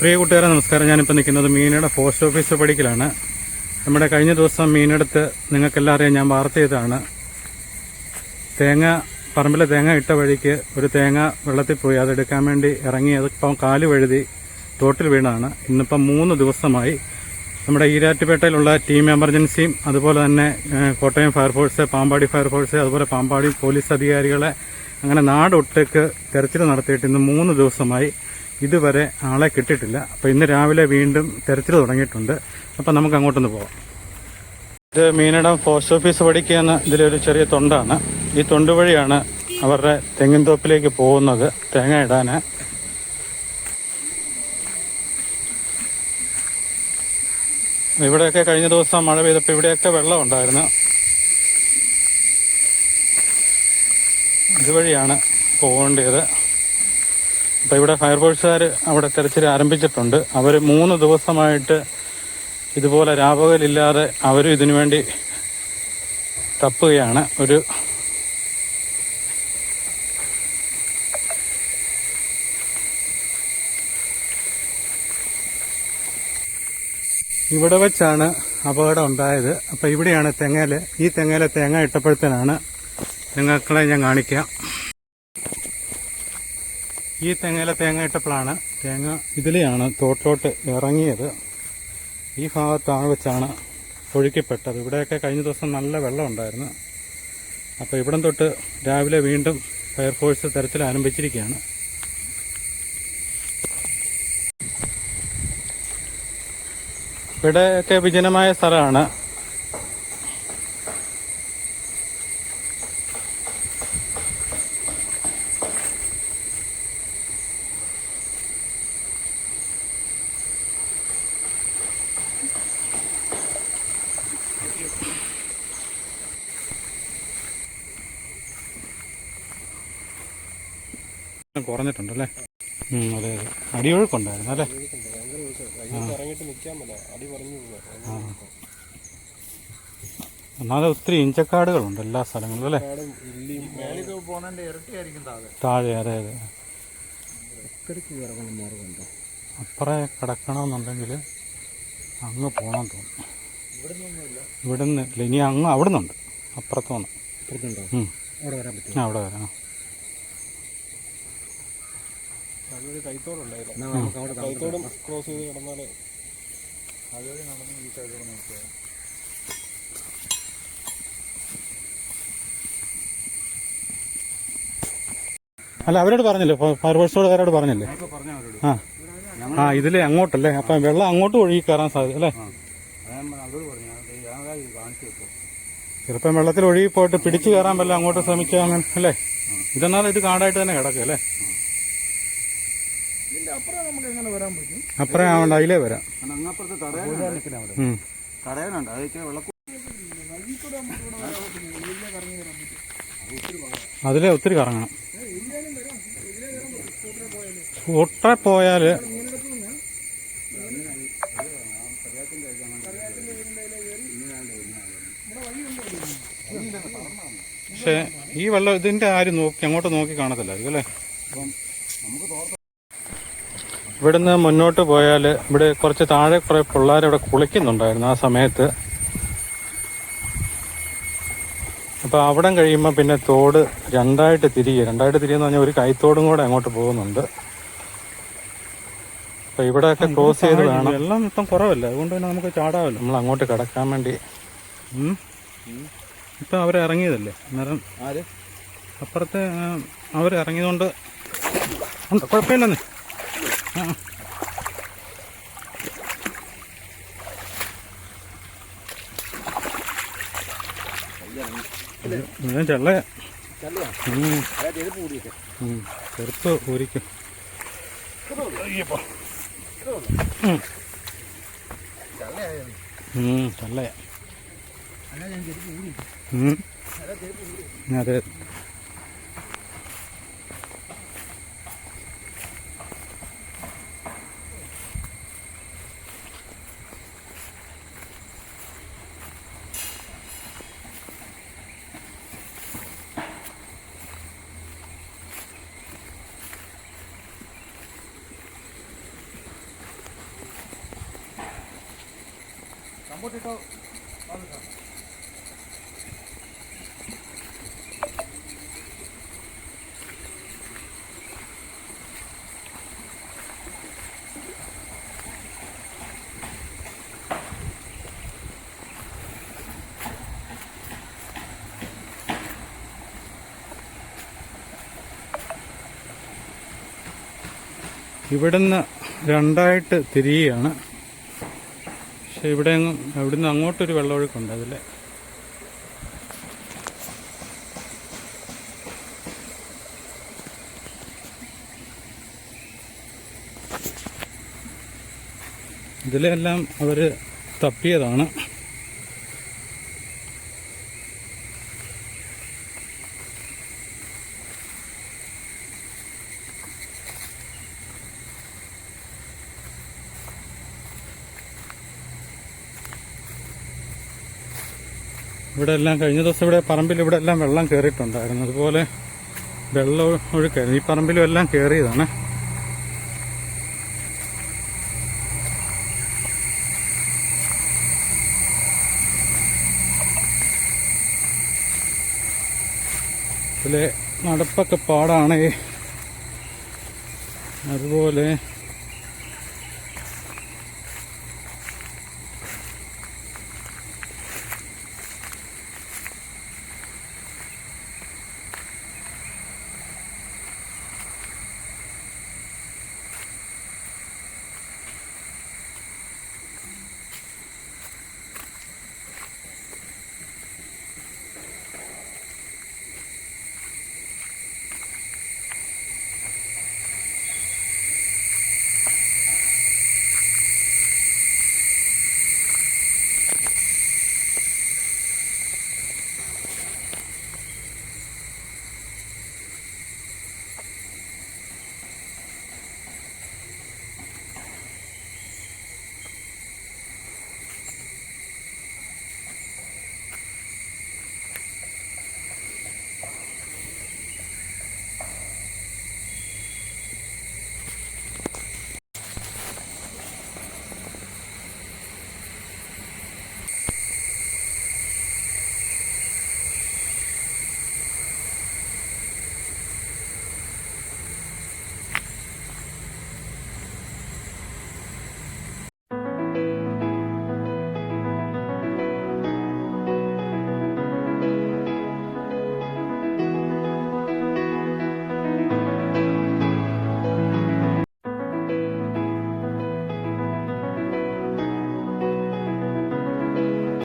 പ്രിയ കൂട്ടുകാരെ നമസ്കാരം. ഞാനിപ്പോൾ നിൽക്കുന്നത് മീനയുടെ പോസ്റ്റ് ഓഫീസ് പടിക്കലാണ്. നമ്മുടെ കഴിഞ്ഞ ദിവസം മീനെടുത്ത് നിങ്ങൾക്കെല്ലാം അറിയാം, ഞാൻ വാർത്ത ചെയ്തതാണ്. പറമ്പിലെ തേങ്ങ ഇട്ട വഴിക്ക് ഒരു തേങ്ങ വെള്ളത്തിൽ പോയി അതെടുക്കാൻ വേണ്ടി ഇറങ്ങി അതിപ്പം കാല് വഴുതി തോട്ടിൽ വീണതാണ്. ഇന്നിപ്പം 3 ദിവസമായി നമ്മുടെ ഈരാറ്റുപേട്ടയിലുള്ള ടീം എമർജൻസിയും അതുപോലെ തന്നെ കോട്ടയം ഫയർഫോഴ്സ്, പാമ്പാടി ഫയർഫോഴ്സ്, അതുപോലെ പാമ്പാടി പോലീസ് അധികാരികളെ അങ്ങനെ നാടൊട്ടേക്ക് തെരച്ചിൽ നടത്തിയിട്ട് ഇന്ന് 3 ദിവസമായി ഇതുവരെ ആളെ കിട്ടിയിട്ടില്ല. അപ്പോൾ ഇന്ന് രാവിലെ വീണ്ടും തെരച്ചിൽ തുടങ്ങിയിട്ടുണ്ട്. അപ്പം നമുക്ക് അങ്ങോട്ടൊന്ന് പോവാം. ഇത് മീനടം പോസ്റ്റ് ഓഫീസ് പടിക്കുന്ന ഇതിലൊരു ചെറിയ തൊണ്ടാണ്. ഈ തൊണ്ട് വഴിയാണ് അവരുടെ തെങ്ങിൻ തോപ്പിലേക്ക് പോകുന്നത് തേങ്ങ ഇടാൻ. ഇവിടെയൊക്കെ കഴിഞ്ഞ ദിവസം മഴ പെയ്തപ്പോൾ ഇവിടെയൊക്കെ വെള്ളം ഉണ്ടായിരുന്നു. ഇതുവഴിയാണ് പോകേണ്ടത്. അപ്പോൾ ഇവിടെ ഫയർഫോഴ്സുകാർ അവിടെ തെരച്ചിൽ ആരംഭിച്ചിട്ടുണ്ട്. അവർ 3 ദിവസമായിട്ട് ഇതുപോലെ രാപകലില്ലാതെ അവരും ഇതിനു വേണ്ടി തപ്പുകയാണ്. ഇവിടെ വെച്ചാണ് അപകടം ഉണ്ടായത്. അപ്പോൾ ഇവിടെയാണ് ഈ തെങ്ങയിലെ തേങ്ങ ഇട്ടപ്പോഴത്തേനാണ് നിങ്ങളെ ഞാൻ കാണിക്കാം. ഈ തെങ്ങയിലെ തേങ്ങ ഇട്ടപ്പോഴാണ് തേങ്ങ ഇതിലെയാണ് തോട്ടിലോട്ട് ഇറങ്ങിയത്. ഈ ഭാഗത്താണ് വെച്ചാണ് ഒഴുക്കിപ്പെട്ടത്. ഇവിടെയൊക്കെ കഴിഞ്ഞ ദിവസം നല്ല വെള്ളം ഉണ്ടായിരുന്നു. അപ്പോൾ ഇവിടം തൊട്ട് രാവിലെ വീണ്ടും ഫയർഫോഴ്സ് തെരച്ചിൽ ആരംഭിച്ചിരിക്കുകയാണ്. ഇവിടെയൊക്കെ വിജനമായ സ്ഥലമാണ്. കുറഞ്ഞിട്ടുണ്ടല്ലേ? അതെ അതെ, അടിയൊഴുക്കുണ്ടായിരുന്നു അല്ലേ? എന്നാലും ഒത്തിരി ഇഞ്ചക്കാടുകളുണ്ട് എല്ലാ സ്ഥലങ്ങളിലും അല്ലേ? താഴെ അതെ അതെ. അപ്പുറേ കിടക്കണമെന്നുണ്ടെങ്കിൽ അങ്ങ് പോകണം തോന്നുന്നു. ഇവിടുന്ന് ഇല്ല, ഇനി അങ്ങ് അവിടെ നിന്നുണ്ട്, അപ്പുറത്തുനിന്ന് അവിടെ വരാം. കൈത്തോടും ക്രോസ് ചെയ്ത് കിടന്നാല് അല്ല, അവരോട് പറഞ്ഞില്ലേ? ഫയർഫോഴ്സുകാരോട് പറഞ്ഞില്ലേ? ആ ഇതിലെ അങ്ങോട്ടല്ലേ? അപ്പം വെള്ളം അങ്ങോട്ട് ഒഴുകി കയറാൻ സാധ്യത അല്ലേ? ചിലപ്പം വെള്ളത്തിൽ ഒഴുകി പോയിട്ട് പിടിച്ചു കയറാൻ വല്ല അങ്ങോട്ട് ശ്രമിക്കുക അങ്ങനെ അല്ലേ? ഇതെന്നാലും ഇത് കാടായിട്ട് തന്നെ കിടക്കുക അല്ലേ? അപ്പുറം ആവണ്ട, അതിലേ വരാം. അതിലെ ഒത്തിരി കറങ്ങണം. ഒട്ട പോയാല് പക്ഷെ ഈ വെള്ളം ഇതിന്റെ ആരും അങ്ങോട്ട് നോക്കി കാണത്തില്ല അല്ലേ? ഇവിടുന്ന് മുന്നോട്ട് പോയാൽ ഇവിടെ കുറച്ച് താഴെ കുറെ പിള്ളേരവിടെ കുളിക്കുന്നുണ്ടായിരുന്നു ആ സമയത്ത്. അപ്പോൾ അവിടം കഴിയുമ്പോൾ പിന്നെ തോട് രണ്ടായിട്ട് തിരിയെന്ന് പറഞ്ഞാൽ ഒരു കൈത്തോടും കൂടെ അങ്ങോട്ട് പോകുന്നുണ്ട്. അപ്പോൾ ഇവിടെയൊക്കെ ക്രോസ് ചെയ്ത് വേണം. വെള്ളം ഇപ്പം കുറവല്ല, അതുകൊണ്ട് തന്നെ നമുക്ക് ചാടാമല്ലോ. നമ്മൾ അങ്ങോട്ട് കിടക്കാൻ വേണ്ടി ഇപ്പം അവരിറങ്ങിയതല്ലേ, അന്നേരം അപ്പുറത്തെ അവരിറങ്ങിയതുകൊണ്ട് കുഴപ്പമില്ലെന്ന്. ചെള്ള ചെറുപ്പ് ഊരിക്കും. ചള്ളയാ. അതെ. ഇവിടുന്ന് രണ്ടായിട്ട് തിരിയുകയാണ്. പക്ഷെ ഇവിടുന്ന് അങ്ങോട്ടൊരു വെള്ളമൊഴുക്കുണ്ട്. അതിൽ ഇതിലെല്ലാം അവർ തപ്പിയതാണ്. ഇവിടെ എല്ലാം കഴിഞ്ഞ ദിവസം ഇവിടെ പറമ്പിൽ ഇവിടെ എല്ലാം വെള്ളം കയറിയിട്ടുണ്ടായിരുന്നു. അതുപോലെ വെള്ളം ഒഴുക്കായിരുന്നു. ഈ പറമ്പിലും എല്ലാം കയറിയതാണ്. ഇതിലെ നടപ്പൊക്കെ പാടാണ്. അതുപോലെ